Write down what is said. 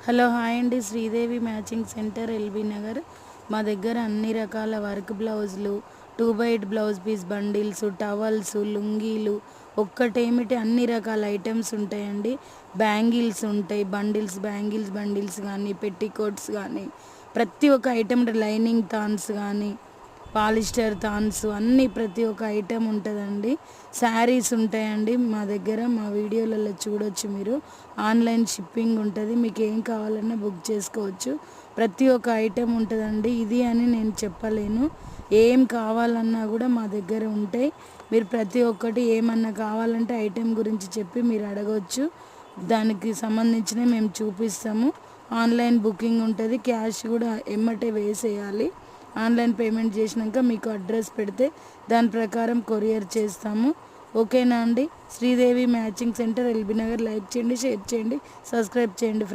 Hello hi అండి, Sridevi matching centre LB Nagar. మా దగ్గర అన్ని రకాల వర్క్ బ్లౌజులు, 2x8 blouse piece bundles, towels, లుంగీలు, ఒక్కటేమిటి అన్ని రకాల ఐటమ్స్ ఉంటాయండి. బ్యాంగిల్స్ ఉంటాయి, బ్యాంగిల్స్ కానీ, పెట్టికోట్స్ కానీ, ప్రతి ఒక్క ఐటమ్, లైనింగ్ థాన్స్ కానీ, పాలిస్టర్ థాన్స్ అన్నీ ప్రతి ఒక్క ఐటెం ఉంటుందండి. శారీస్ ఉంటాయండి మా దగ్గర, మా వీడియోలలో చూడొచ్చు మీరు. ఆన్లైన్ షిప్పింగ్ ఉంటుంది, మీకు ఏం కావాలన్నా బుక్ చేసుకోవచ్చు. ప్రతి ఒక్క ఐటెం ఉంటుందండి. ఇది అని నేను చెప్పలేను, ఏం కావాలన్నా కూడా మా దగ్గర ఉంటాయి. మీరు ప్రతి ఒక్కటి ఏమన్నా కావాలంటే ఐటెం గురించి చెప్పి మీరు అడగవచ్చు, దానికి సంబంధించిన మేము చూపిస్తాము. ఆన్లైన్ బుకింగ్ ఉంటుంది, క్యాష్ కూడా ఎమ్మటే వేసేయాలి. ఆన్లైన్ పేమెంట్ చేసినాక మీకు అడ్రస్ పెడితే దాని ప్రకారం కొరియర్ చేస్తాము. ఓకేనా అండి. Sridevi matching centre LB Nagar. Like చేయండి, షేర్ చేయండి, సబ్స్క్రైబ్ చేయండి.